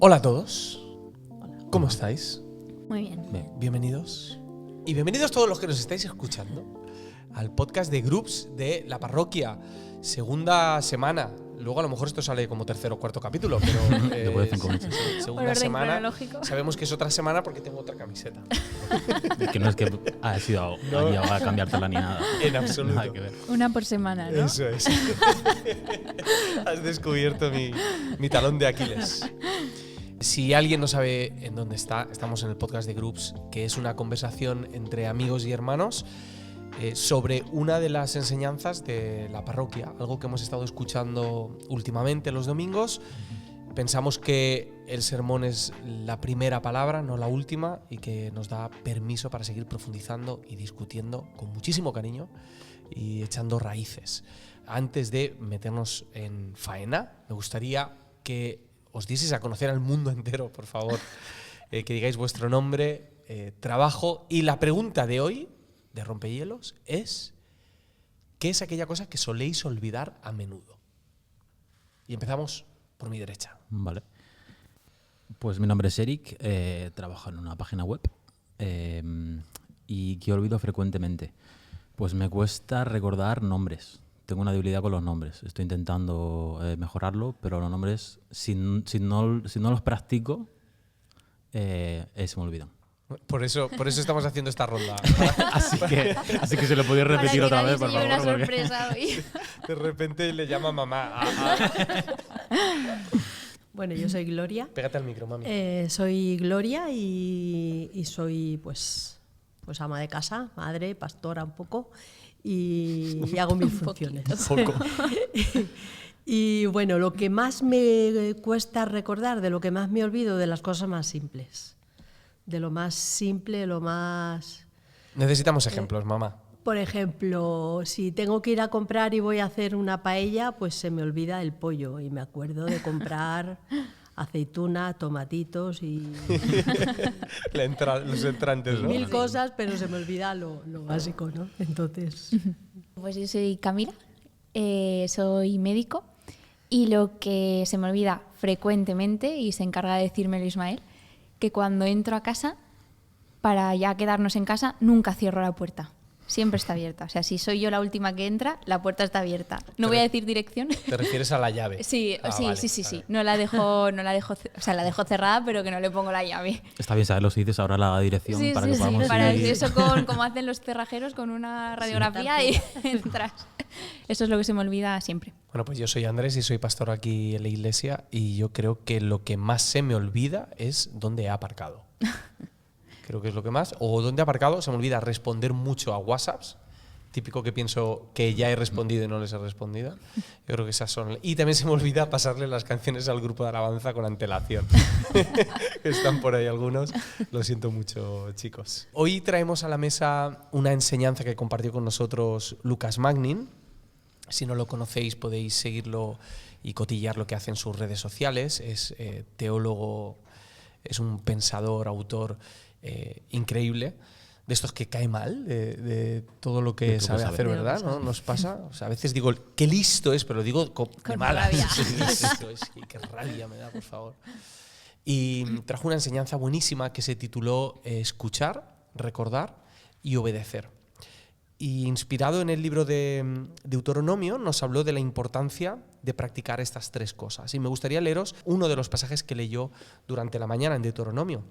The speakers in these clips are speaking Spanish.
Hola a todos, ¿cómo estáis? Muy bien. Bienvenidos. Y bienvenidos todos los que nos estáis escuchando al podcast de Groups de la parroquia. Segunda semana. Luego a lo mejor esto sale como tercer o cuarto capítulo, pero Después de 5 meses. segunda orden semana. cronológico. Sabemos que es otra semana porque tengo otra camiseta. Que no es que ha sido No. no. a cambiártela ni nada. En absoluto. Nada que ver. Una por semana, ¿no? Eso es. Has descubierto mi talón de Aquiles. Si alguien no sabe en dónde está, estamos en el podcast de Groups, que es una conversación entre amigos y hermanos sobre una de las enseñanzas de la parroquia, algo que hemos estado escuchando últimamente los domingos. Pensamos que el sermón es la primera palabra, no la última, y que nos da permiso para seguir profundizando y discutiendo con muchísimo cariño y echando raíces. Antes de meternos en faena, me gustaría que os dieseis a conocer al mundo entero, por favor. Que digáis vuestro nombre, trabajo, y la pregunta de hoy, de Rompehielos, es ¿qué es aquella cosa que soléis olvidar a menudo? Y empezamos por mi derecha. Vale. Pues mi nombre es Eric, trabajo en una página web y ¿qué olvido frecuentemente? Pues me cuesta recordar nombres. Tengo una debilidad con los nombres. Estoy intentando mejorarlo, pero los nombres, si no los practico, se me olvidan. Por eso estamos haciendo esta ronda. Así que se lo podéis repetir otra vez, por Para que nadie se lleve favor. una porque- sorpresa hoy. De repente le llama mamá. Bueno, yo soy Gloria. Pégate al micro, mami. Soy Gloria y soy pues ama de casa, madre, pastora un poco y hago mil funciones. Poco. Y bueno, lo que más me cuesta recordar, de lo que más me olvido, de las cosas más simples. De lo más simple, lo más... Necesitamos ejemplos, mamá. Por ejemplo, si tengo que ir a comprar y voy a hacer una paella, pues se me olvida el pollo y me acuerdo de comprar aceituna, tomatitos y Los entrantes, ¿no? mil cosas, pero se me olvida lo básico, ¿no? Entonces, Pues yo soy Camila, soy médico y lo que se me olvida frecuentemente, y se encarga de decírmelo Ismael, que cuando entro a casa, para ya quedarnos en casa, nunca cierro la puerta. Siempre está abierta. O sea, si soy yo la última que entra, la puerta está abierta. No voy a decir dirección. Te refieres a la llave. Sí, Ah, sí, vale, sí. vale. No la dejo, o sea, la dejo cerrada, pero que no le pongo la llave. Está bien saberlo si dices ahora la dirección Sí, para sí, que sí. podamos Para ir. eso como hacen los cerrajeros con una radiografía y entras. Eso es lo que se me olvida siempre. Bueno, pues yo soy Andrés y soy pastor aquí en la iglesia, y yo creo que lo que más se me olvida es dónde he aparcado. Creo que es lo que más. O dónde he aparcado, se me olvida responder mucho a WhatsApps. Típico que pienso que ya he respondido y no les he respondido. Yo creo que esas son. Y también se me olvida pasarle las canciones al grupo de alabanza con antelación. Que están por ahí algunos. Lo siento mucho, chicos. Hoy traemos a la mesa una enseñanza que compartió con nosotros Lucas Magnin. Si no lo conocéis, podéis seguirlo y cotillar lo que hace en sus redes sociales. Es teólogo, es un pensador, autor increíble. De estos que cae mal, de todo lo que sabe hacer, ¿verdad? ¿No? Nos pasa. O sea, a veces digo, qué listo es, pero digo Con malas. rabia. Listo es, qué rabia me da, por favor. Y trajo una enseñanza buenísima que se tituló Escuchar, recordar y obedecer. Y inspirado en el libro de Deuteronomio, nos habló de la importancia de practicar estas tres cosas. Y me gustaría leeros uno de los pasajes que leyó durante la mañana en Deuteronomio.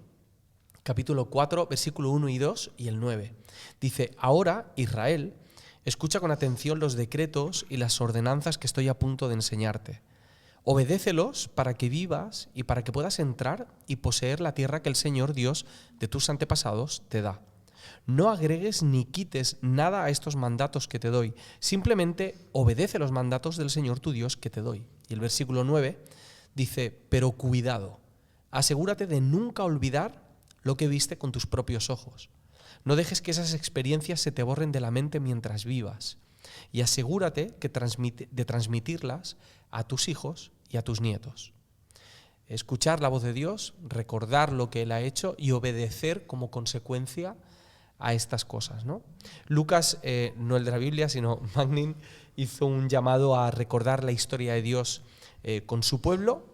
Capítulo 4, versículo 1 y 2 y el 9. Dice: Ahora, Israel, escucha con atención los decretos y las ordenanzas que estoy a punto de enseñarte. Obedécelos para que vivas y para que puedas entrar y poseer la tierra que el Señor, Dios de tus antepasados, te da. No agregues ni quites nada a estos mandatos que te doy. Simplemente obedece los mandatos del Señor tu Dios que te doy. Y el versículo 9 dice: Pero cuidado, asegúrate de nunca olvidar lo que viste con tus propios ojos. No dejes que esas experiencias se te borren de la mente mientras vivas. Y asegúrate de transmitirlas a tus hijos y a tus nietos. Escuchar la voz de Dios, recordar lo que Él ha hecho y obedecer como consecuencia a estas cosas, ¿no? Lucas, no el de la Biblia, sino Magnin, hizo un llamado a recordar la historia de Dios con su pueblo,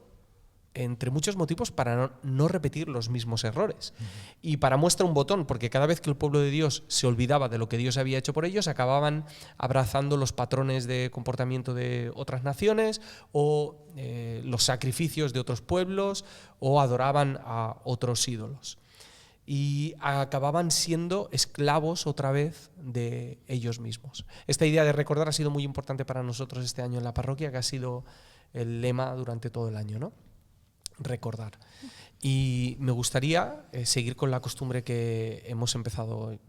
entre muchos motivos para no repetir los mismos errores. Y para muestra un botón, porque cada vez que el pueblo de Dios se olvidaba de lo que Dios había hecho por ellos, acababan abrazando los patrones de comportamiento de otras naciones o los sacrificios de otros pueblos o adoraban a otros ídolos. Y acababan siendo esclavos otra vez de ellos mismos. Esta idea de recordar ha sido muy importante para nosotros este año en la parroquia, que ha sido el lema durante todo el año, ¿no? Recordar. Y me gustaría seguir con la costumbre que hemos empezado,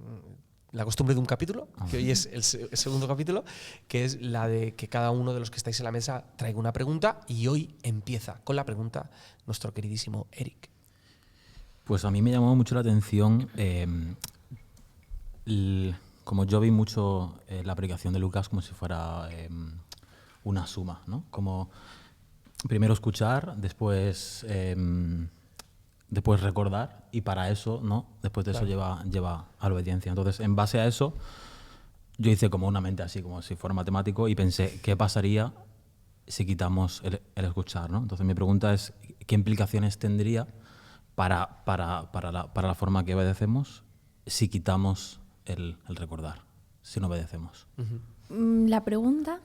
la costumbre de un capítulo, que hoy es el segundo capítulo, que es la de que cada uno de los que estáis en la mesa traiga una pregunta, y hoy empieza con la pregunta nuestro queridísimo Eric. Pues a mí me llamó mucho la atención, como yo vi mucho la predicación de Lucas como si fuera una suma, ¿no? Como primero escuchar, después recordar, y para eso, ¿no? Después de eso lleva a la obediencia. Entonces, en base a eso, yo hice como una mente así, como si fuera matemático, y pensé, ¿qué pasaría si quitamos el escuchar, ¿no? Entonces, mi pregunta es, ¿qué implicaciones tendría para la forma que obedecemos si quitamos el recordar, si no obedecemos? La pregunta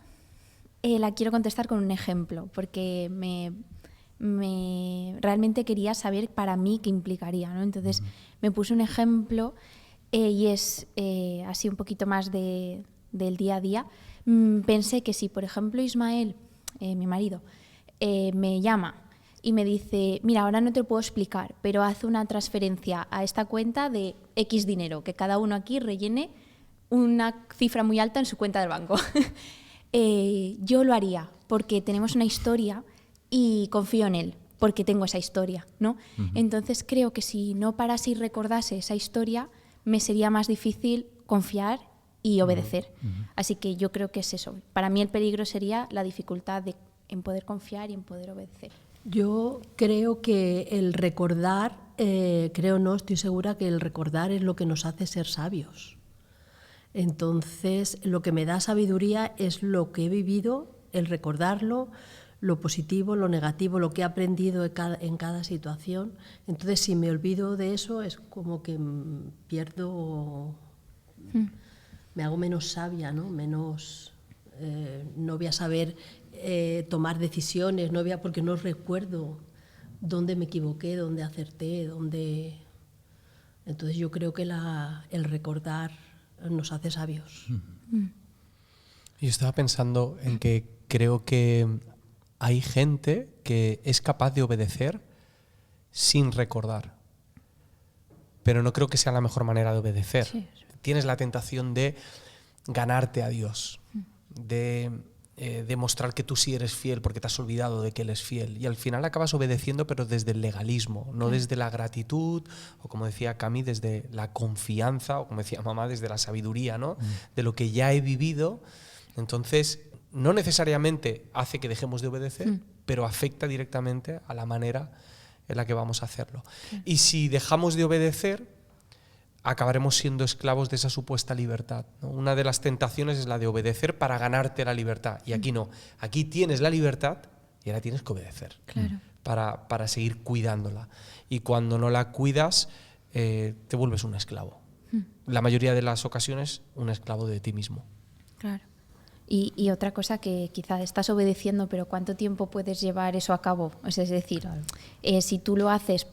la quiero contestar con un ejemplo, porque realmente quería saber para mí qué implicaría, ¿no? Entonces me puse un ejemplo y es así un poquito más del día a día. Pensé que si, por ejemplo, Ismael, mi marido, me llama y me dice, mira, ahora no te lo puedo explicar, pero haz una transferencia a esta cuenta de X dinero, que cada uno aquí rellene una cifra muy alta en su cuenta del banco. Yo lo haría porque tenemos una historia y confío en él, porque tengo esa historia, ¿no? Entonces creo que si no parase y recordase esa historia, me sería más difícil confiar y obedecer. Así que yo creo que es eso. Para mí el peligro sería la dificultad en poder confiar y en poder obedecer. Yo creo que el recordar, estoy segura que el recordar es lo que nos hace ser sabios. Entonces, lo que me da sabiduría es lo que he vivido, el recordarlo, lo positivo, lo negativo, lo que he aprendido en cada situación. Entonces, si me olvido de eso, es como que pierdo, me hago menos sabia, ¿no? No voy a saber tomar decisiones, porque no recuerdo dónde me equivoqué, dónde acerté, dónde... Entonces yo creo que el recordar nos hace sabios. Yo estaba pensando en que creo que hay gente que es capaz de obedecer sin recordar, pero no creo que sea la mejor manera de obedecer. Sí. Tienes la tentación de ganarte a Dios, de demostrar que tú sí eres fiel porque te has olvidado de que Él es fiel, y al final acabas obedeciendo, pero desde el legalismo, no desde la gratitud, o como decía Cami, desde la confianza, o como decía mamá, desde la sabiduría, ¿no? De lo que ya he vivido. Entonces, no necesariamente hace que dejemos de obedecer, pero afecta directamente a la manera en la que vamos a hacerlo. Y si dejamos de obedecer, acabaremos siendo esclavos de esa supuesta libertad, ¿no? Una de las tentaciones es la de obedecer para ganarte la libertad. Y aquí no. Aquí tienes la libertad y ahora tienes que obedecer. Claro. Para seguir cuidándola. Y cuando no la cuidas, te vuelves un esclavo. La mayoría de las ocasiones, un esclavo de ti mismo. Claro. Y otra cosa que quizá estás obedeciendo, pero ¿cuánto tiempo puedes llevar eso a cabo? Es decir, si tú lo haces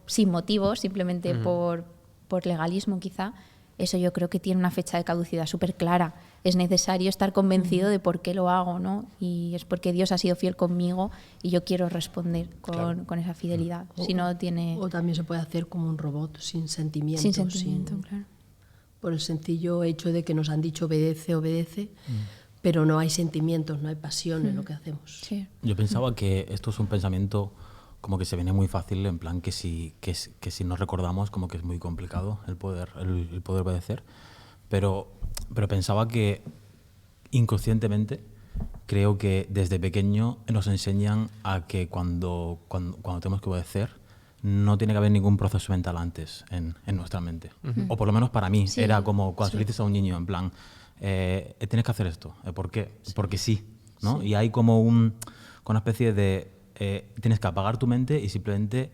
sin motivos, simplemente por legalismo quizá, eso yo creo que tiene una fecha de caducidad súper clara. Es necesario estar convencido de por qué lo hago, ¿no? Y es porque Dios ha sido fiel conmigo y yo quiero responder con esa fidelidad. Si no tiene... O también se puede hacer como un robot, sin sentimiento. Sin sentimiento, claro. Por el sencillo hecho de que nos han dicho obedece, pero no hay sentimientos, no hay pasión en lo que hacemos. Sí. Yo pensaba que esto es un pensamiento como que se viene muy fácil, en plan que si no recordamos, como que es muy complicado el poder obedecer, pero pensaba que inconscientemente creo que desde pequeño nos enseñan a que cuando tenemos que obedecer no tiene que haber ningún proceso mental antes en nuestra mente, o por lo menos para mí era como cuando le dices a un niño en plan tienes que hacer esto, ¿por qué? Porque sí, ¿no? Y hay como una especie de tienes que apagar tu mente y simplemente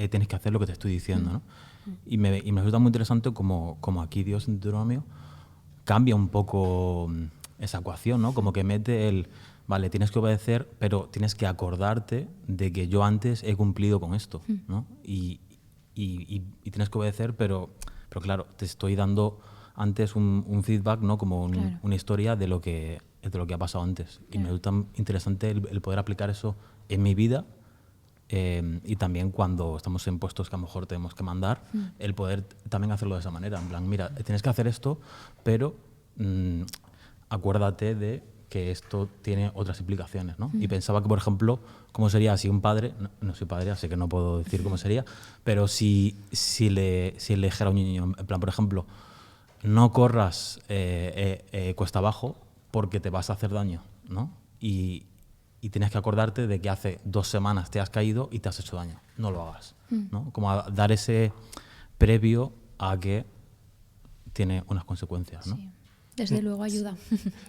tienes que hacer lo que te estoy diciendo, ¿no? Y me resulta muy interesante como aquí Dios en Deuteronomio cambia un poco esa ecuación, ¿no? Como que mete vale, tienes que obedecer, pero tienes que acordarte de que yo antes he cumplido con esto, ¿no? Y tienes que obedecer, pero claro, te estoy dando antes un feedback, ¿no? Como una historia de lo que ha pasado antes. Y me resulta interesante el poder aplicar eso en mi vida. Y también cuando estamos en puestos que a lo mejor tenemos que mandar, el poder también hacerlo de esa manera. En plan, mira, tienes que hacer esto, pero acuérdate de que esto tiene otras implicaciones, ¿no? Y pensaba que, por ejemplo, ¿cómo sería si un padre, no soy padre, así que no puedo decir cómo sería, pero si le dijera a un niño, en plan, por ejemplo, no corras cuesta abajo porque te vas a hacer daño, ¿no? Y tienes que acordarte de que hace 2 semanas te has caído y te has hecho daño. No lo hagas, ¿no? Como a dar ese previo a que tiene unas consecuencias, ¿no? Sí. Desde luego ayuda.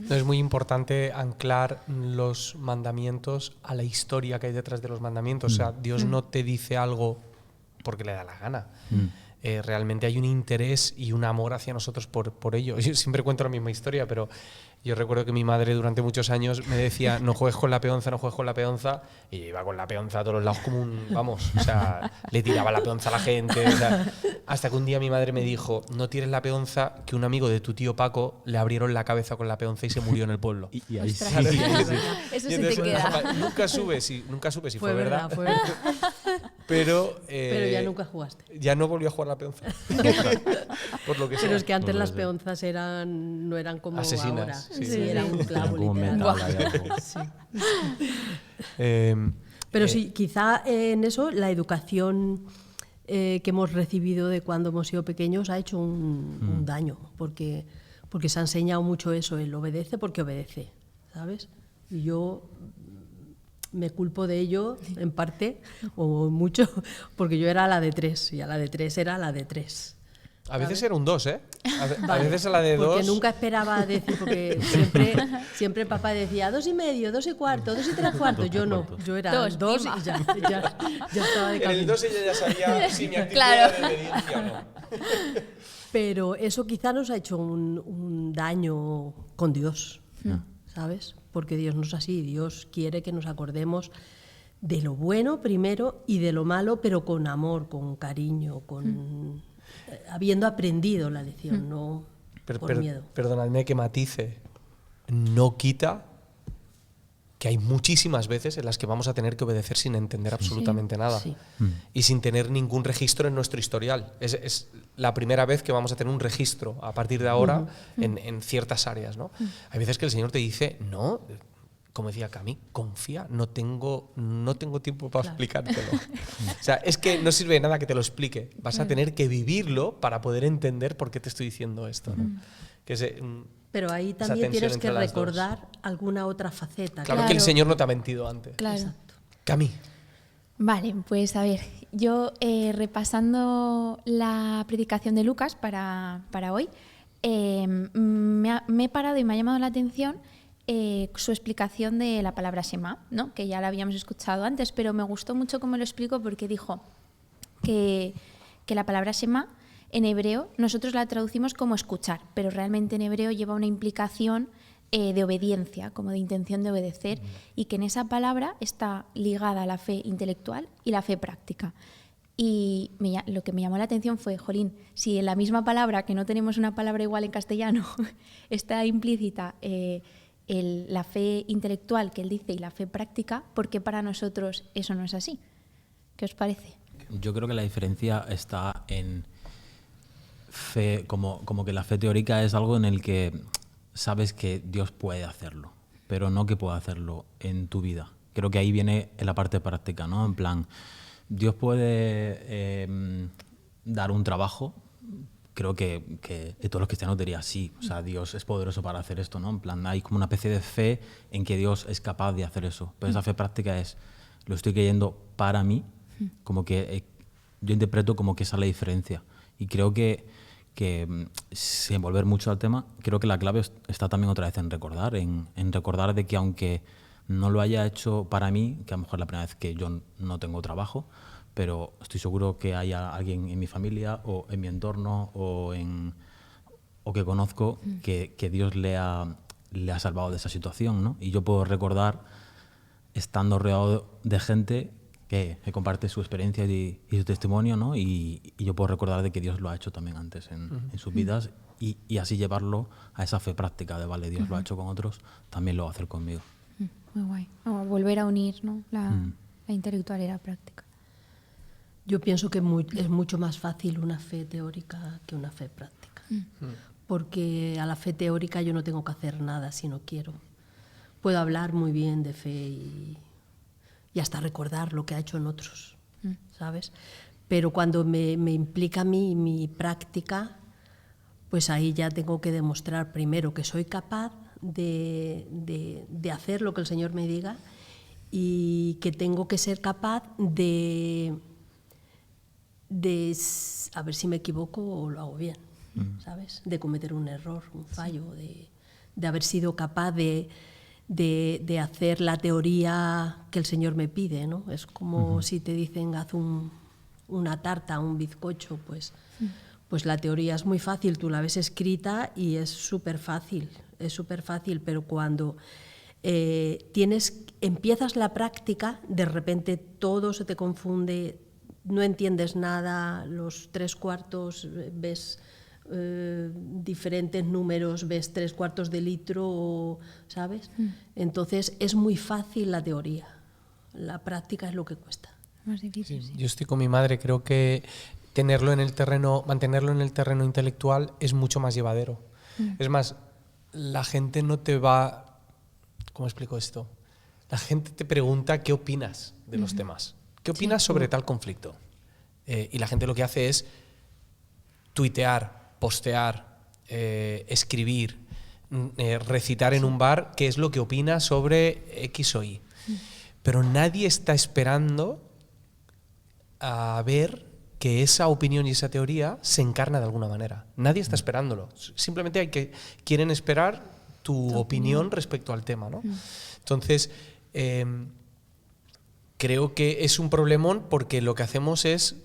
Es muy importante anclar los mandamientos a la historia que hay detrás de los mandamientos. O sea, Dios no te dice algo porque le da la gana. Realmente hay un interés y un amor hacia nosotros por ello. Yo siempre cuento la misma historia, pero yo recuerdo que mi madre durante muchos años me decía no juegues con la peonza, no juegues con la peonza, y yo iba con la peonza a todos los lados como o sea, le tiraba la peonza a la gente, o sea, hasta que un día mi madre me dijo, no tires la peonza, que un amigo de tu tío Paco le abrieron la cabeza con la peonza y se murió en el pueblo. Y ahí sí. Ostras, eso sí te queda. Nunca supe si fue verdad. Fue verdad. Pero ya nunca jugaste. Ya no volvió a jugar la peonza. Por lo que Pero sea. es que antes No las sé. peonzas no eran como Asesinas, ahora. sí. Sí, era un clavo Como un literal. metal ahí abajo. Sí. Eh, Pero sí, quizá en eso la educación que hemos recibido de cuando hemos sido pequeños ha hecho un daño, porque se ha enseñado mucho eso, el obedece porque obedece, ¿sabes? Y yo me culpo de ello en parte, o mucho, porque yo era la de 3, y a la de 3 era la de 3. A veces era un 2, ¿eh? A Vale, veces a la de 2. porque nunca esperaba decir, porque siempre papá decía 2 y medio, 2 y cuarto, 2 y 3 cuartos. Yo no, yo era 2 y ya estaba de En el camino. 2 ella ya sabía si mi actitud Claro. era de obediencia o no. Pero eso quizá nos ha hecho un daño con Dios, ¿sabes? Porque Dios no es así, Dios quiere que nos acordemos de lo bueno primero y de lo malo, pero con amor, con cariño, habiendo aprendido la lección, no por miedo. Perdonadme que matice. No quita que hay muchísimas veces en las que vamos a tener que obedecer sin entender absolutamente nada. Sí. Y sin tener ningún registro en nuestro historial. Es la primera vez que vamos a tener un registro a partir de ahora en ciertas áreas, ¿no? Hay veces que el Señor te dice, no, como decía Cami, confía, no tengo tiempo para explicártelo. O sea, es que no sirve de nada que te lo explique. Vas a tener que vivirlo para poder entender por qué te estoy diciendo esto, ¿no? Pero ahí esa también tensión tienes que entre las dos. recordar alguna otra faceta. Claro que el Señor no te ha mentido antes. Claro. Exacto. Cami. Vale, pues a ver, yo repasando la predicación de Lucas para hoy, me he parado y me ha llamado la atención su explicación de la palabra Shema, ¿no? Que ya la habíamos escuchado antes, pero me gustó mucho cómo lo explicó porque dijo que la palabra Shema en hebreo nosotros la traducimos como escuchar, pero realmente en hebreo lleva una implicación de obediencia, como de intención de obedecer, y que en esa palabra está ligada la fe intelectual y la fe práctica. Y lo que me llamó la atención fue, jolín, si en la misma palabra, que no tenemos una palabra igual en castellano, está implícita la fe intelectual que él dice y la fe práctica, ¿por qué para nosotros eso no es así? ¿Qué os parece? Yo creo que la diferencia está en fe, como que la fe teórica es algo en el que sabes que Dios puede hacerlo, pero no que pueda hacerlo en tu vida. Creo que ahí viene en la parte práctica, ¿no? En plan, Dios puede dar un trabajo. Creo que todos los cristianos dirían sí, o sea, Dios es poderoso para hacer esto, ¿no? En plan, hay como una especie de fe en que Dios es capaz de hacer eso. Pero esa fe práctica lo estoy creyendo para mí, como que yo interpreto como que esa es la diferencia. Y creo que sin volver mucho al tema, creo que la clave está también otra vez en recordar de que aunque no lo haya hecho para mí, que a lo mejor es la primera vez que yo no tengo trabajo, pero estoy seguro que haya alguien en mi familia o en mi entorno o que conozco que Dios le ha salvado de esa situación, ¿no? Y yo puedo recordar, estando rodeado de gente que comparte su experiencia y su testimonio, ¿no? Y yo puedo recordar de que Dios lo ha hecho también antes en sus vidas y así llevarlo a esa fe práctica de, vale, Dios lo ha hecho con otros, también lo va a hacer conmigo. Muy guay. O volver a unir, ¿no? La intelectual y la práctica. Yo pienso que es mucho más fácil una fe teórica que una fe práctica. Porque a la fe teórica yo no tengo que hacer nada si no quiero. Puedo hablar muy bien de fe y hasta recordar lo que ha hecho en otros, ¿sabes? Pero cuando me implica a mí mi práctica, pues ahí ya tengo que demostrar primero que soy capaz de hacer lo que el Señor me diga y que tengo que ser capaz de a ver si me equivoco o lo hago bien, ¿sabes? De cometer un error, un fallo, de haber sido capaz de hacer la teoría que el Señor me pide, ¿no? Es como si te dicen haz una tarta, un bizcocho, pues la teoría es muy fácil, tú la ves escrita y es súper fácil, pero cuando empiezas la práctica, de repente todo se te confunde, no entiendes nada, los 3/4 ves diferentes números, ves 3/4 de litro, ¿sabes? Entonces es muy fácil la teoría, la práctica es lo que cuesta. Más difícil, sí. Yo estoy con mi madre, creo que mantenerlo en el terreno intelectual es mucho más llevadero. Es más, la gente no te va... ¿Cómo explico esto? La gente te pregunta qué opinas de los temas. ¿Qué opinas sobre tal conflicto? Y la gente lo que hace es tuitear, postear, escribir, recitar en un bar qué es lo que opina sobre X o Y. Pero nadie está esperando a ver que esa opinión y esa teoría se encarna de alguna manera. Nadie está esperándolo. Simplemente quieren esperar tu opinión respecto al tema, ¿no? Entonces, creo que es un problemón porque lo que hacemos es,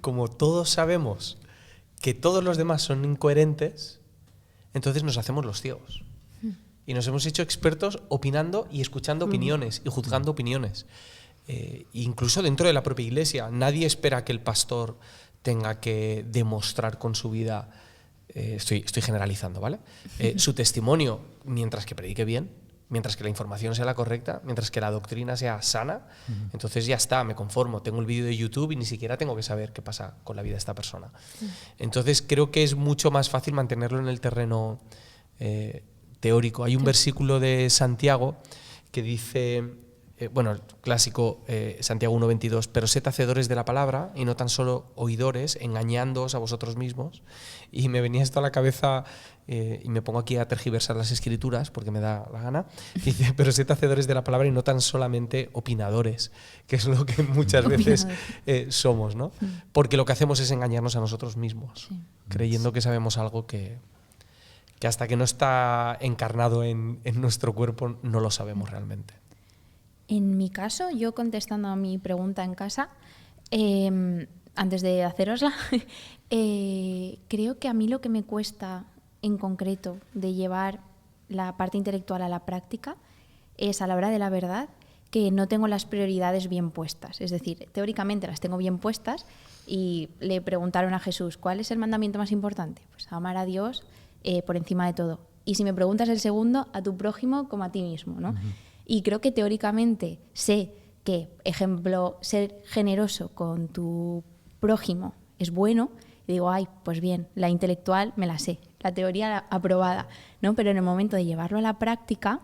como todos sabemos que todos los demás son incoherentes, entonces nos hacemos los ciegos. Y nos hemos hecho expertos opinando y escuchando opiniones y juzgando opiniones. Incluso dentro de la propia iglesia, nadie espera que el pastor tenga que demostrar con su vida, estoy generalizando, ¿vale? Su testimonio mientras que predique bien, mientras que la información sea la correcta, mientras que la doctrina sea sana, entonces ya está, me conformo, tengo el vídeo de YouTube y ni siquiera tengo que saber qué pasa con la vida de esta persona. Entonces creo que es mucho más fácil mantenerlo en el terreno teórico. Hay un versículo de Santiago que dice, bueno, el clásico Santiago 1:22, pero sed hacedores de la palabra y no tan solo oidores, engañándoos a vosotros mismos. Y me venía esto a la cabeza y me pongo aquí a tergiversar las escrituras porque me da la gana. Dice, pero sed hacedores de la palabra y no tan solamente opinadores, que es lo que muchas veces somos, ¿no? Porque lo que hacemos es engañarnos a nosotros mismos, creyendo que sabemos algo que hasta que no está encarnado en nuestro cuerpo no lo sabemos realmente. En mi caso, yo contestando a mi pregunta en casa, antes de hacerosla, creo que a mí lo que me cuesta en concreto de llevar la parte intelectual a la práctica es a la hora de la verdad que no tengo las prioridades bien puestas. Es decir, teóricamente las tengo bien puestas y le preguntaron a Jesús, ¿cuál es el mandamiento más importante? Pues amar a Dios por encima de todo. Y si me preguntas el segundo, a tu prójimo como a ti mismo, ¿no? Y creo que teóricamente sé que, ejemplo, ser generoso con tu prójimo es bueno. Y digo, ay, pues bien, la intelectual me la sé, la teoría aprobada, ¿no? Pero en el momento de llevarlo a la práctica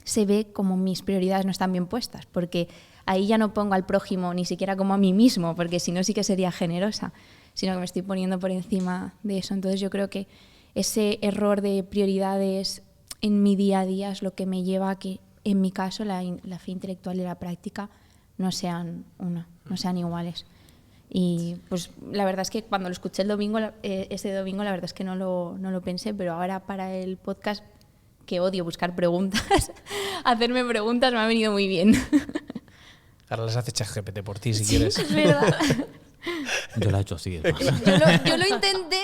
se ve como mis prioridades no están bien puestas, porque ahí ya no pongo al prójimo ni siquiera como a mí mismo, porque si no sí que sería generosa, sino que me estoy poniendo por encima de eso. Entonces yo creo que ese error de prioridades en mi día a día es lo que me lleva a que, en mi caso, la fe intelectual y la práctica no sean iguales. Y pues la verdad es que cuando lo escuché el domingo, ese domingo, la verdad es que no lo pensé, pero ahora para el podcast que odio buscar preguntas, hacerme preguntas me ha venido muy bien. Ahora las hace ChatGPT por ti, si quieres. Es verdad. Yo la he hecho así. Yo lo intenté.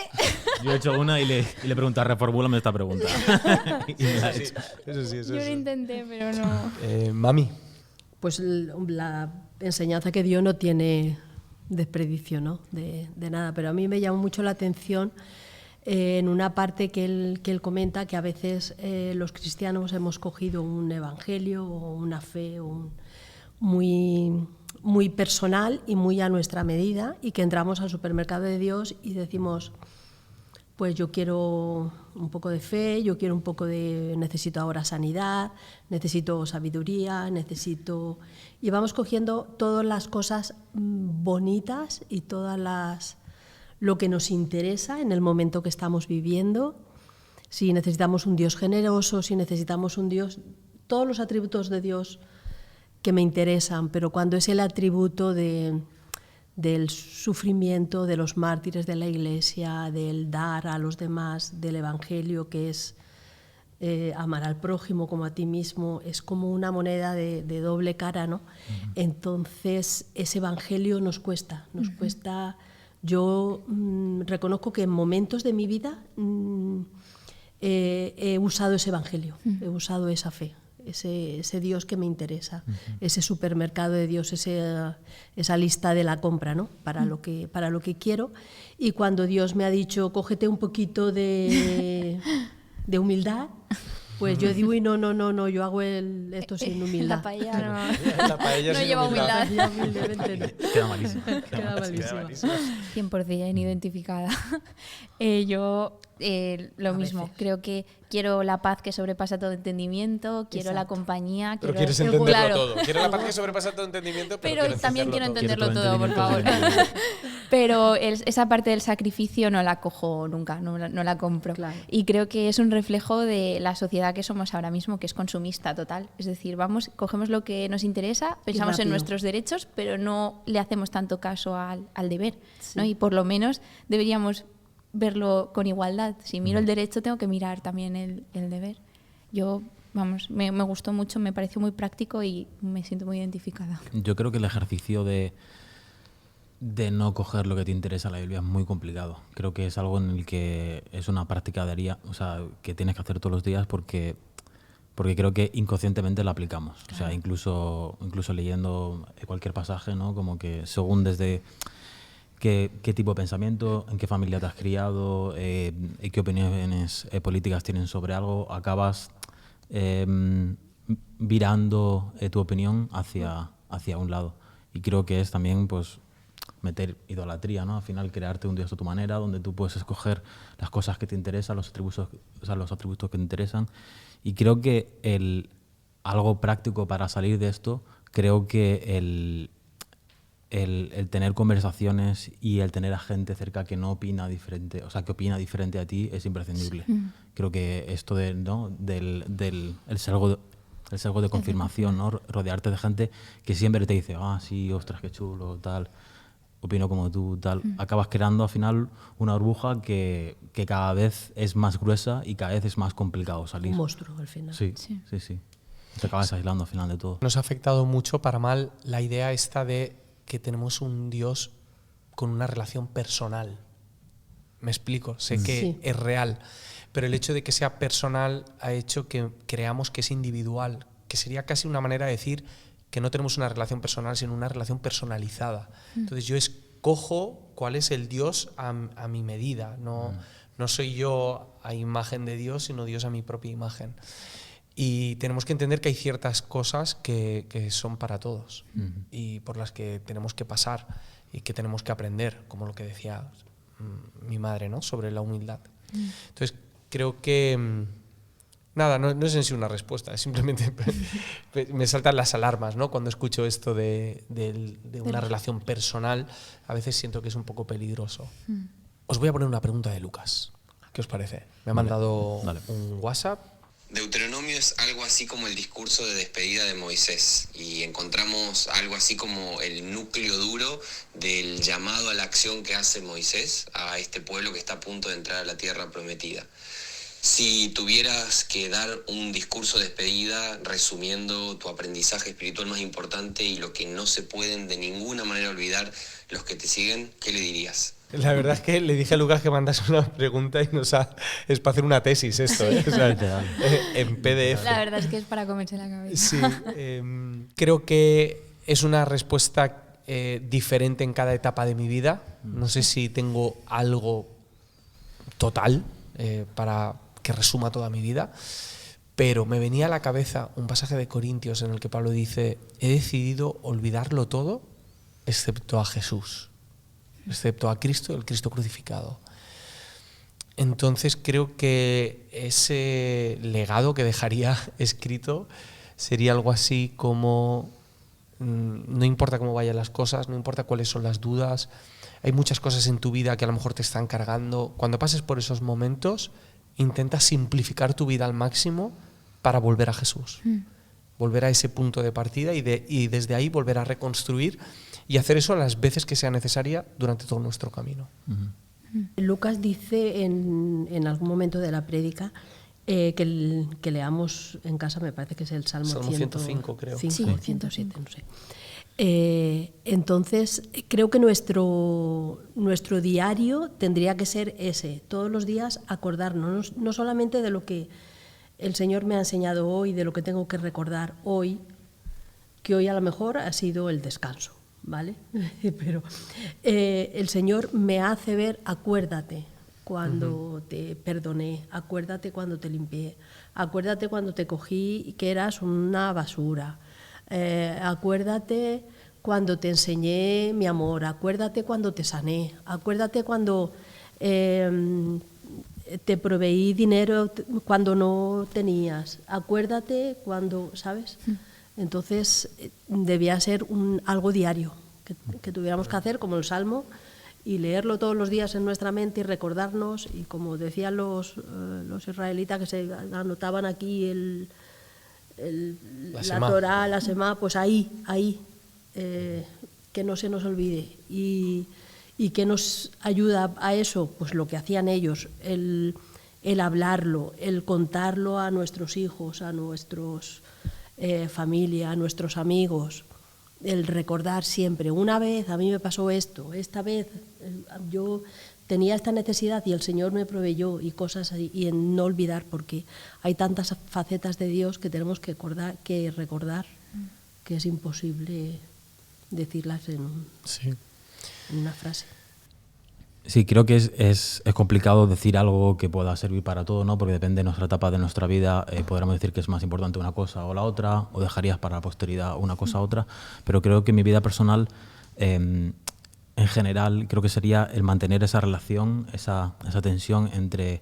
Yo he hecho una y le pregunté, reformúlame esta pregunta. Y me la ha hecho. Yo lo intenté, pero no. Mami. Pues la enseñanza que dio no tiene desperdicio, ¿no? de nada, pero a mí me llamó mucho la atención en una parte que él comenta que a veces los cristianos hemos cogido un evangelio o una fe muy personal y muy a nuestra medida, y que entramos al supermercado de Dios y decimos, pues yo quiero un poco de fe, yo quiero un poco necesito ahora sanidad, necesito sabiduría, y vamos cogiendo todas las cosas bonitas y lo que nos interesa en el momento que estamos viviendo. Si necesitamos un Dios generoso, si necesitamos un Dios, todos los atributos de Dios que me interesan, pero cuando es el atributo del sufrimiento, de los mártires de la Iglesia, del dar a los demás, del Evangelio, que es amar al prójimo como a ti mismo, es como una moneda de doble cara, ¿no? Entonces, ese Evangelio nos cuesta. Yo reconozco que en momentos de mi vida he usado ese Evangelio, he usado esa fe. Ese Dios que me interesa, ese supermercado de Dios, esa lista de la compra, ¿no? para lo que quiero. Y cuando Dios me ha dicho, cógete un poquito de humildad, pues yo digo, no, yo hago esto sin humildad. La paella no sin lleva humildad. Queda malísimo. Queda malísimo. 100% identificada. Yo lo mismo, creo que quiero la paz que sobrepasa todo entendimiento, quiero la compañía. Pero quieres entenderlo todo. Quiero la paz que sobrepasa todo entendimiento, pero también quiero entenderlo Quiero todo, por favor. Pero esa parte del sacrificio no la cojo nunca, no la compro. Claro. Y creo que es un reflejo de la sociedad que somos ahora mismo, que es consumista total. Es decir, cogemos lo que nos interesa, pensamos en rápido. nuestros derechos, pero no le hacemos tanto caso al deber, Sí. ¿no? Y por lo menos deberíamos verlo con igualdad. Si miro el derecho, tengo que mirar también el deber. Yo, me gustó mucho, me pareció muy práctico y me siento muy identificada. Yo creo que el ejercicio de no coger lo que te interesa en la Biblia es muy complicado. Creo que es algo en el que es una práctica diaria, o sea, que tienes que hacer todos los días porque creo que inconscientemente la aplicamos. Claro. O sea, incluso leyendo cualquier pasaje, ¿no? Como que según desde qué tipo de pensamiento, en qué familia te has criado, qué opiniones políticas tienen sobre algo, acabas virando tu opinión hacia un lado. Y creo que es también, pues, meter idolatría, ¿no? Al final, crearte un Dios a tu manera, donde tú puedes escoger las cosas que te interesan, los atributos que te interesan. Y creo que algo práctico para salir de esto, creo que el tener conversaciones y el tener a gente cerca que no opina diferente, o sea, que opina diferente a ti, es imprescindible. Sí. Creo que esto del sesgo de confirmación, ¿no? Rodearte de gente que siempre te dice, sí, ostras, qué chulo, tal, opino como tú, tal. Acabas creando al final una burbuja que cada vez es más gruesa y cada vez es más complicado salir. Un monstruo al final. Sí. Te acabas aislando al final de todo. Nos ha afectado mucho, para mal, la idea esta de que tenemos un Dios con una relación personal. Me explico, sé que es real, pero el hecho de que sea personal ha hecho que creamos que es individual, que sería casi una manera de decir que no tenemos una relación personal, sino una relación personalizada. Entonces yo escojo cuál es el Dios a mi medida, no soy yo a imagen de Dios, sino Dios a mi propia imagen. Y tenemos que entender que hay ciertas cosas que son para todos y por las que tenemos que pasar y que tenemos que aprender, como lo que decía mi madre, ¿no? Sobre la humildad. Entonces, creo que nada, no es en sí una respuesta, es simplemente me saltan las alarmas, ¿no? Cuando escucho esto de una relación personal, a veces siento que es un poco peligroso. Os voy a poner una pregunta de Lucas. ¿Qué os parece? Me ha mandado un WhatsApp. Deuteronomio es algo así como el discurso de despedida de Moisés y encontramos algo así como el núcleo duro del llamado a la acción que hace Moisés a este pueblo que está a punto de entrar a la tierra prometida. Si tuvieras que dar un discurso de despedida resumiendo tu aprendizaje espiritual más importante y lo que no se pueden de ninguna manera olvidar los que te siguen, ¿qué le dirías? La verdad es que le dije a Lucas que mandase una pregunta y es para hacer una tesis esto, ¿eh? O sea, en PDF. La verdad es que es para comerse la cabeza. Sí, creo que es una respuesta diferente en cada etapa de mi vida. No sé si tengo algo total para que resuma toda mi vida, pero me venía a la cabeza un pasaje de Corintios en el que Pablo dice: he decidido olvidarlo todo excepto a Jesús, excepto a Cristo, el Cristo crucificado. Entonces creo que ese legado que dejaría escrito sería algo así como: no importa cómo vayan las cosas, no importa cuáles son las dudas, hay muchas cosas en tu vida que a lo mejor te están cargando. Cuando pases por esos momentos, intenta simplificar tu vida al máximo para volver a Jesús, volver a ese punto de partida y desde ahí volver a reconstruir y hacer eso las veces que sea necesaria durante todo nuestro camino. Lucas dice en algún momento de la prédica que leamos en casa, me parece que es el Salmo 105, creo. 107, no sé. Entonces, creo que nuestro diario tendría que ser ese, todos los días acordarnos, no solamente de lo que el Señor me ha enseñado hoy, de lo que tengo que recordar hoy, que hoy a lo mejor ha sido el descanso, ¿vale? Pero el Señor me hace ver: acuérdate cuando te perdoné, acuérdate cuando te limpié, acuérdate cuando te cogí que eras una basura, acuérdate cuando te enseñé mi amor, acuérdate cuando te sané, acuérdate cuando te proveí dinero cuando no tenías, acuérdate cuando, ¿sabes? Entonces debía ser algo diario que tuviéramos que hacer, como el Salmo, y leerlo todos los días en nuestra mente y recordarnos, y como decían los israelitas que se anotaban aquí la Torá, la Semá, pues ahí, que no se nos olvide. Y que nos ayuda a eso, pues lo que hacían ellos, el hablarlo, el contarlo a nuestros hijos, a nuestros familia, a nuestros amigos, el recordar siempre: una vez a mí me pasó esto, esta vez yo tenía esta necesidad y el Señor me proveyó, y cosas así, y en no olvidar, porque hay tantas facetas de Dios que tenemos que recordar, que es imposible decirlas en una frase. Sí, creo que es complicado decir algo que pueda servir para todo, ¿no? Porque depende de nuestra etapa de nuestra vida, podremos decir que es más importante una cosa o la otra, o dejarías para la posteridad una cosa u otra, pero creo que en mi vida personal, en general, creo que sería el mantener esa relación, esa tensión entre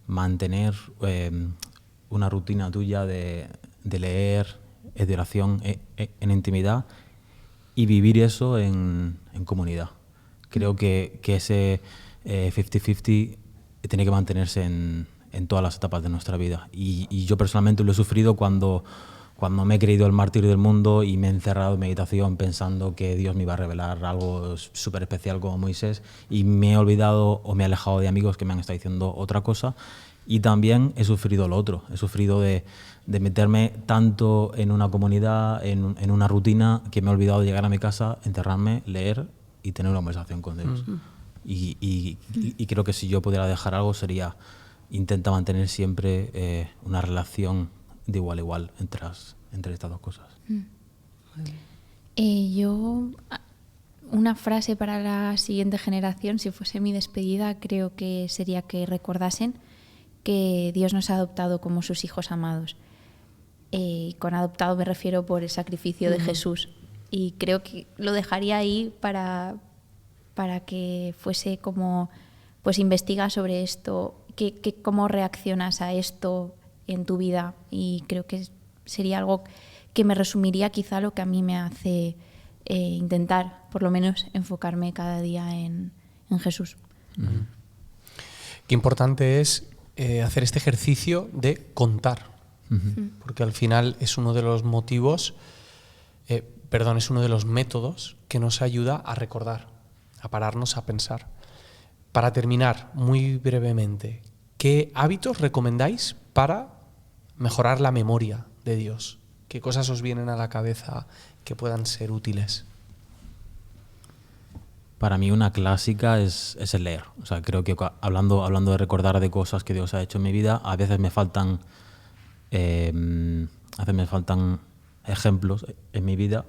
mantener una rutina tuya de leer, de oración en intimidad, y vivir eso en comunidad. Creo que ese 50-50 tiene que mantenerse en todas las etapas de nuestra vida. Y yo personalmente lo he sufrido cuando me he creído el mártir del mundo y me he encerrado en meditación pensando que Dios me iba a revelar algo súper especial como Moisés, y me he olvidado o me he alejado de amigos que me han estado diciendo otra cosa. Y también he sufrido lo otro, he sufrido de meterme tanto en una comunidad, en una rutina, que me he olvidado de llegar a mi casa, encerrarme, leer y tener una conversación con Dios. Y creo que si yo pudiera dejar algo sería: intenta mantener siempre una relación de igual a igual entre estas dos cosas. Yo, una frase para la siguiente generación, si fuese mi despedida, creo que sería que recordasen que Dios nos ha adoptado como sus hijos amados. Con adoptado me refiero por el sacrificio de Jesús. Y creo que lo dejaría ahí para que fuese como: pues investiga sobre esto, cómo reaccionas a esto en tu vida. Y creo que sería algo que me resumiría quizá lo que a mí me hace intentar, por lo menos, enfocarme cada día en Jesús. Qué importante es hacer este ejercicio de contar, porque al final es uno de los motivos, es uno de los métodos que nos ayuda a recordar, a pararnos a pensar. Para terminar, muy brevemente, ¿qué ¿qué hábitos recomendáis para mejorar la memoria de Dios? ¿Qué cosas os vienen a la cabeza que puedan ser útiles? Para mí una clásica es el leer. O sea, creo que hablando de recordar de cosas que Dios ha hecho en mi vida, a veces me faltan ejemplos en mi vida,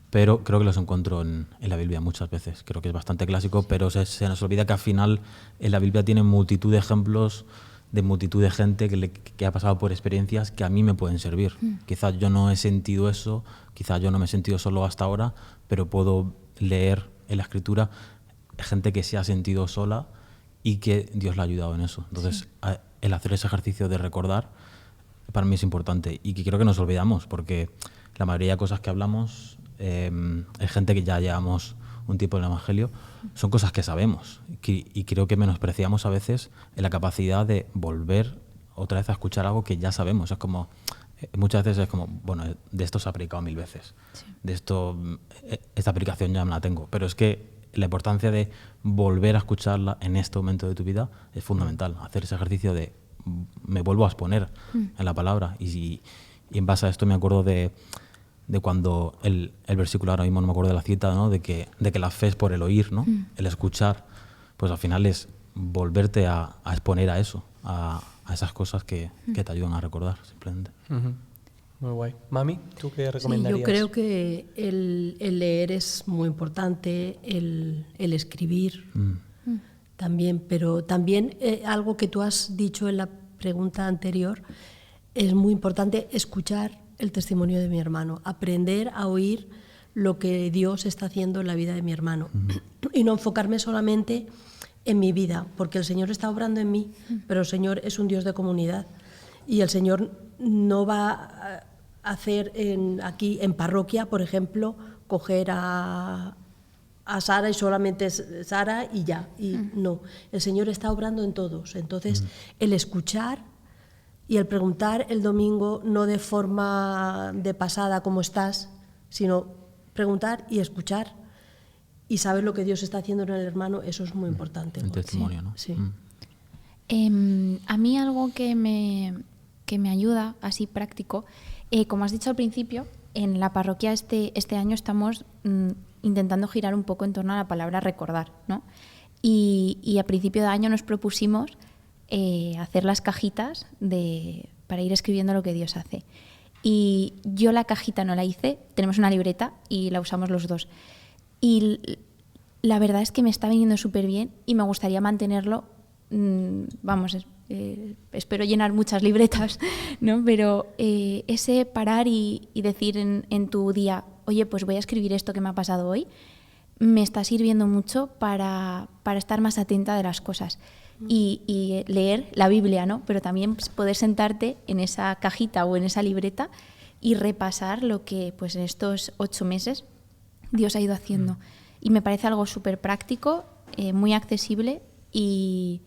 pero creo que los encuentro en la Biblia muchas veces. Creo que es bastante clásico, pero se nos olvida que al final en la Biblia tiene multitud de ejemplos de multitud de gente que ha pasado por experiencias que a mí me pueden servir. Quizás yo no he sentido eso, quizás yo no me he sentido solo hasta ahora, pero puedo leer en la Escritura gente que se ha sentido sola y que Dios le ha ayudado en eso. Entonces, el hacer ese ejercicio de recordar para mí es importante y que creo que nos olvidamos, porque la mayoría de cosas que hablamos, hay gente que ya llevamos un tiempo en el Evangelio, son cosas que sabemos y creo que menospreciamos a veces en la capacidad de volver otra vez a escuchar algo que ya sabemos. Es como, muchas veces es como, bueno, de esto se ha aplicado 1000 veces, de esto, esta aplicación ya me la tengo, pero es que la importancia de volver a escucharla en este momento de tu vida es fundamental, hacer ese ejercicio de me vuelvo a exponer en la palabra y en base a esto me acuerdo de cuando el versículo, ahora mismo no me acuerdo de la cita, ¿no? de que la fe es por el oír, ¿no? El escuchar, pues al final es volverte a exponer a eso, a esas cosas que te ayudan a recordar, simplemente. Muy guay. Mami, ¿tú qué Sí, recomendarías? yo creo que el leer es muy importante, el escribir también, pero también algo que tú has dicho en la pregunta anterior, es muy importante escuchar el testimonio de mi hermano, aprender a oír lo que Dios está haciendo en la vida de mi hermano y no enfocarme solamente en mi vida, porque el Señor está obrando en mí, pero el Señor es un Dios de comunidad y el Señor no va a hacer aquí en parroquia, por ejemplo, coger a Sara y solamente es Sara y ya, y no, el Señor está obrando en todos, entonces el escuchar y el preguntar el domingo, no de forma de pasada, ¿cómo estás?, sino preguntar y escuchar y saber lo que Dios está haciendo en el hermano, eso es muy importante. El testimonio, ¿no? Sí. A mí algo que me ayuda, así práctico, como has dicho al principio, en la parroquia este año estamos intentando girar un poco en torno a la palabra recordar, ¿no? Y a principio de año nos propusimos hacer las cajitas para ir escribiendo lo que Dios hace. Y yo la cajita no la hice, tenemos una libreta y la usamos los dos. Y la verdad es que me está viniendo súper bien y me gustaría mantenerlo. Espero llenar muchas libretas, ¿no? Pero ese parar y decir en tu día, oye, pues voy a escribir esto que me ha pasado hoy, me está sirviendo mucho para estar más atenta de las cosas. Y leer la Biblia, ¿no? Pero también poder sentarte en esa cajita o en esa libreta y repasar lo que pues en estos 8 meses Dios ha ido haciendo. Y me parece algo súper práctico, muy accesible y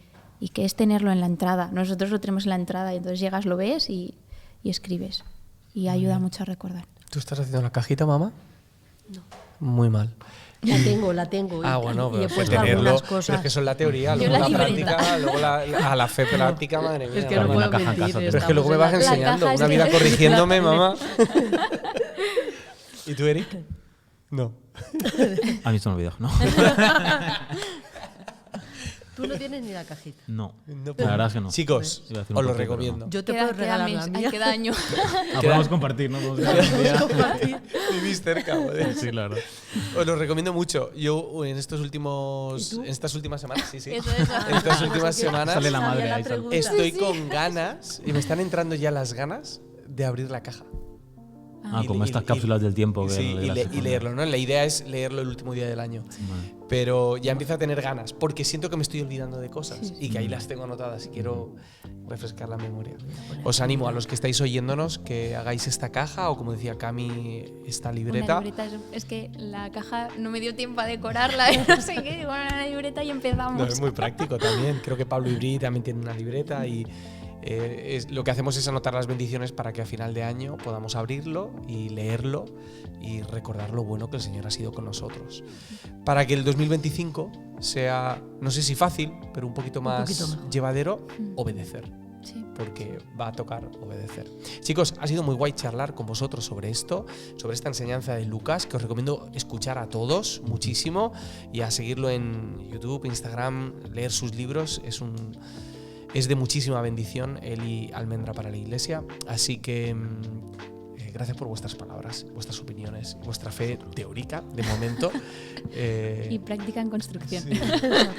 que es tenerlo en la entrada. Nosotros lo tenemos en la entrada y entonces llegas, lo ves y escribes. Y ayuda mucho a recordar. ¿Tú estás haciendo la cajita, mamá? No. Muy mal. La tengo. Bueno, y he pero puesto tenerlo, algunas pero es cosas. que eso es la teoría, Yo luego la la libreta. práctica, luego la fe práctica, madre mía. Es que no También puedo la caja en mentir. casa, Pero es que luego me vas La enseñando, caja es una que- vida corrigiéndome, mamá. ¿Y tú, Eric? No. A mí se me olvidó, ¿no? Tú no tienes ni la cajita. No, No, la verdad es que no. Chicos, Iba a decir os un lo poco, pero recomiendo. Yo te Queda puedo regalar mes, la mía. queda año. podemos compartir, ¿no? Podemos compartir. Vivís cerca, joder. Sí, la verdad. Os lo recomiendo mucho. Yo en estas últimas semanas, sí. Eso. En estas últimas semanas Sale la madre Sabía ahí. pregunta. estoy con ganas y me están entrando ya las ganas de abrir la caja. Ah, como estas cápsulas del tiempo que Sí, de la y secundaria. leerlo, ¿no? La idea es leerlo el último día del año. Vale. Pero ya empiezo a tener ganas, porque siento que me estoy olvidando de cosas y que ahí las tengo anotadas y quiero refrescar la memoria. Os animo a los que estáis oyéndonos que hagáis esta caja o, como decía Cami, esta libreta. Una libreta es que la caja no me dio tiempo a decorarla, no sé qué, digo, una libreta y empezamos. No, es muy práctico también. Creo que Pablo Ibrí también tiene una libreta y Lo que hacemos es anotar las bendiciones para que a final de año podamos abrirlo y leerlo y recordar lo bueno que el Señor ha sido con nosotros. Para que el 2025 sea, no sé si fácil, pero un poquito más mejor. llevadero, obedecer. Sí. Porque va a tocar obedecer. Chicos, ha sido muy guay charlar con vosotros sobre esto, sobre esta enseñanza de Lucas, que os recomiendo escuchar a todos muchísimo y a seguirlo en YouTube, Instagram, leer sus libros. Es de muchísima bendición él y Almendra para la Iglesia. Así que gracias por vuestras palabras, vuestras opiniones, vuestra fe teórica de momento. Y práctica en construcción. Sí.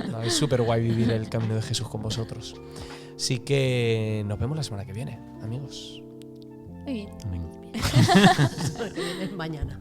No, es súper guay vivir el camino de Jesús con vosotros. Así que nos vemos la semana que viene, amigos. Muy bien. Amén. Mañana.